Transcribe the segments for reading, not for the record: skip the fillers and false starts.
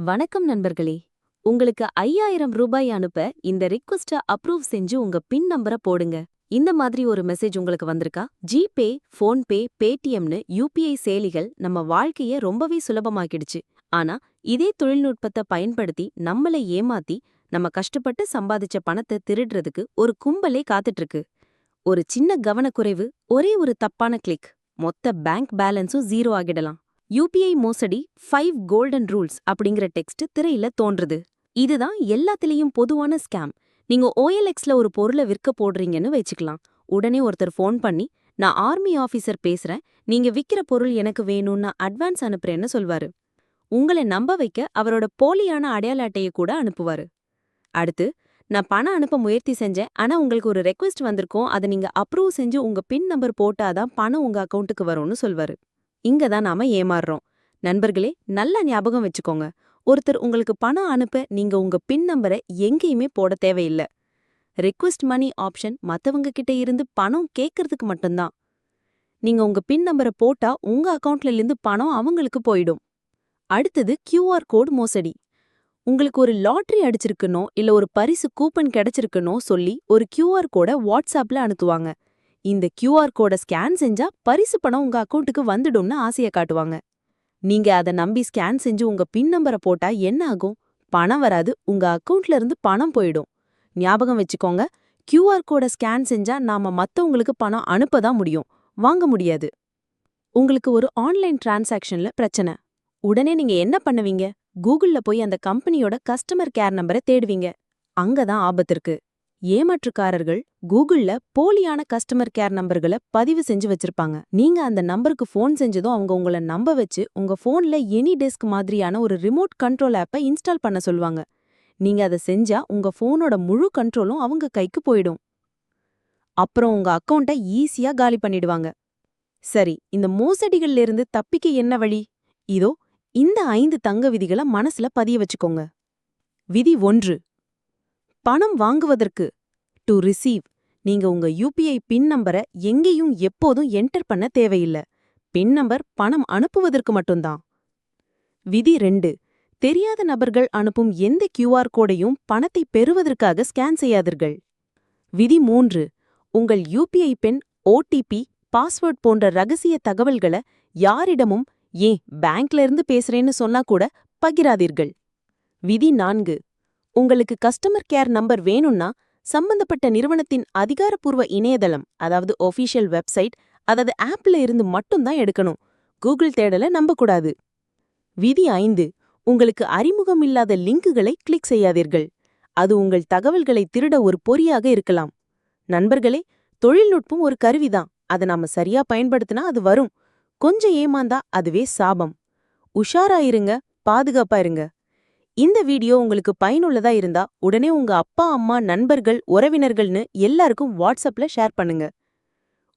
வணக்கம் நண்பர்களே. உங்களுக்கு 5000 ரூபாய் அனுப்ப இந்த ரிக்வெஸ்ட அப்ரூவ் செஞ்சு உங்க பின் நம்பர போடுங்க. இந்த மாதிரி ஒரு மெசேஜ் உங்களுக்கு வந்திருக்கா? ஜிபே, ஃபோன்பே, பேடிஎம்னு யுபிஐ செயலிகள் நம்ம வாழ்க்கைய ரொம்பவே சுலபமாக்கிடுச்சு. ஆனா இதே தொழில்நுட்பத்தை பயன்படுத்தி நம்மள ஏமாத்தி நம்ம கஷ்டப்பட்டு சம்பாதிச்ச பணத்தை திருடுறதுக்கு ஒரு கும்பலே காத்துட்டு இருக்கு. ஒரு சின்ன கவனக்குறைவு, ஒரே ஒரு தப்பான கிளிக், மொத்த பேங்க் பேலன்ஸும் ஜீரோ ஆகிடலாம். யுபிஐ மோசடி 5 கோல்டன் ரூல்ஸ் அப்படிங்கிற டெக்ஸ்ட் திரையில தோன்றுது. இதுதான் எல்லாத்திலையும் பொதுவான ஸ்கேம். நீங்க OLXல ஒரு பொருளை விற்க போடுறீங்கன்னு வச்சுக்கலாம். உடனே ஒருத்தர் ஃபோன் பண்ணி, நான் ஆர்மி ஆபீசர் பேசுறேன், நீங்க விக்கிற பொருள் எனக்கு வேணும்னு அட்வான்ஸ் அனுப்புறேன்னு சொல்வாரு. உங்களை நம்ப வைக்க அவரோட போலியான அடையாள அட்டைய கூட அனுப்புவாரு. அடுத்து, நான் பணம் அனுப்ப முயற்சி செஞ்சேன், ஆனா உங்களுக்கு ஒரு ரெக்வெஸ்ட் வந்திருக்கும், அதை நீங்க அப்ரூவ் செஞ்சு உங்க பின் நம்பர் போட்டாதான் பணம் உங்க அக்கவுண்ட்டுக்கு வரும்னு சொல்வாரு. இங்க தான் நாம ஏமாறுறோம். நண்பர்களே, நல்லா ஞாபகம் வச்சுக்கோங்க. ஒருத்தர் உங்களுக்கு பணம் அனுப்ப நீங்க உங்க பின் நம்பரை எங்கேயுமே போட தேவையில்ல. ரிக்வெஸ்ட் மணி ஆப்ஷன் மத்தவங்க கிட்ட இருந்து பணம் கேட்கறதுக்கு மட்டும்தான். நீங்க உங்க பின் நம்பரை போட்டா உங்க அக்கவுண்ட்ல இருந்து பணம் அவங்களுக்கு போயிடும். அடுத்தது QR கோட் மோசடி. உங்களுக்கு ஒரு லாட்டரி அடிச்சிருக்கனோ இல்ல ஒரு பரிசு கூப்பன் கிடைச்சிருக்கனோ சொல்லி ஒரு QR கோட வாட்ஸ்அப்ல அனுப்புவாங்க. இந்த QR கோட ஸ்கேன் செஞ்சா பரிசு பணம் உங்க அக்கவுண்ட்டுக்கு வந்துடும்னு ஆசைய காட்டுவாங்க. நீங்க அத நம்பி ஸ்கேன் செஞ்சு உங்க பின் நம்பரை போட்டா என்ன ஆகும்? பணம் வராது, உங்க அக்கவுண்ட்ல இருந்து பணம் போயிடும். ஞாபகம் வச்சுக்கோங்க, QR கோட ஸ்கேன் செஞ்சா நாம மத்தவங்களுக்கு பணம் அனுப்பதான் முடியும், வாங்க முடியாது. உங்களுக்கு ஒரு ஆன்லைன் டிரான்சாக்ஷன்ல பிரச்சனை. உடனே நீங்க என்ன பண்ணுவீங்க? கூகுள்ல போய் அந்த கம்பெனியோட கஸ்டமர் கேர் நம்பரை தேடுவீங்க. அங்கதான் ஆபத்து இருக்கு. ஏமாற்றுக்காரர்கள் கூகுள்ல போலியான கஸ்டமர் கேர் நம்பர்களை பதிவு செஞ்சு வச்சிருப்பாங்க. நீங்க அந்த நம்பருக்கு ஃபோன் செஞ்சதும் அவங்க உங்களை நம்ப வச்சு உங்க ஃபோன்ல எனி டெஸ்க் மாதிரியான ஒரு ரிமோட் கண்ட்ரோல் ஆப்பை இன்ஸ்டால் பண்ண சொல்லுவாங்க. நீங்க அதை செஞ்சா உங்க ஃபோனோட முழு கண்ட்ரோலும் அவங்க கைக்கு போயிடும். அப்புறம் உங்க அக்கவுண்ட்டை ஈஸியா காலி பண்ணிடுவாங்க. சரி, இந்த மோசடிகள்ல இருந்து தப்பிக்க என்ன வழி? இதோ இந்த 5 தங்க விதிகளை மனசுல பதிய வச்சுக்கோங்க. விதி 1. பணம் வாங்குவதற்கு டு ரிசீவ் நீங்க உங்க யுபிஐ பின் நம்பரை எங்கேயும் எப்போதும் என்டர் பண்ண தேவையில்ல. பின் நம்பர் பணம் அனுப்புவதற்கு மட்டும்தான். விதி 2. தெரியாத நபர்கள் அனுப்பும் எந்த QR கோடையும் பணத்தை பெறுவதற்காக ஸ்கேன் செய்யாதீர்கள். விதி 3. உங்கள் யுபிஐ பின், OTP, பாஸ்வேர்ட் போன்ற ரகசிய தகவல்களை யாரிடமும், ஏன் பேங்க்ல இருந்து பேசுறேன்னு சொன்னா கூட பகிராதீர்கள். விதி 4. உங்களுக்கு கஸ்டமர் கேர் நம்பர் வேணும்னா சம்பந்தப்பட்ட நிறுவனத்தின் அதிகாரப்பூர்வ இணையதளம், அதாவது ஒஃபிஷியல் வெப்சைட், அதாவது ஆப்ல இருந்து மட்டும்தான் எடுக்கணும். கூகுள் தேடலை நம்பக்கூடாது. விதி 5. உங்களுக்கு அறிமுகம் இல்லாத லிங்குகளை கிளிக் செய்யாதீர்கள். அது உங்கள் தகவல்களை திருட ஒரு பொறியாக இருக்கலாம். நண்பர்களே, தொழில்நுட்பம் ஒரு கருவிதான். அதை நாம சரியா பயன்படுத்தினா அது வரும். கொஞ்சம் ஏமாந்தா அதுவே சாபம். உஷாரா இருங்க, பாதுகாப்பா இருங்க. இந்த வீடியோ உங்களுக்கு பயனுள்ளதா இருந்தா உடனே உங்க அப்பா, அம்மா, நண்பர்கள், உறவினர்கள்னு எல்லாருக்கும் வாட்ஸ்அப்ல ஷேர் பண்ணுங்க.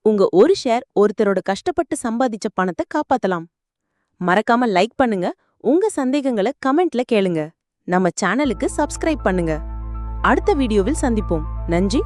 உங்க ஒரு ஷேர் ஒருத்தரோட கஷ்டப்பட்டு சம்பாதிச்ச பணத்தை காப்பாத்தலாம். மறக்காம லைக் பண்ணுங்க, உங்க சந்தேகங்களை கமெண்ட்ல கேளுங்க. நம்ம சேனலுக்கு சப்ஸ்கிரைப் பண்ணுங்க. அடுத்த வீடியோவில் சந்திப்போம். நன்றி.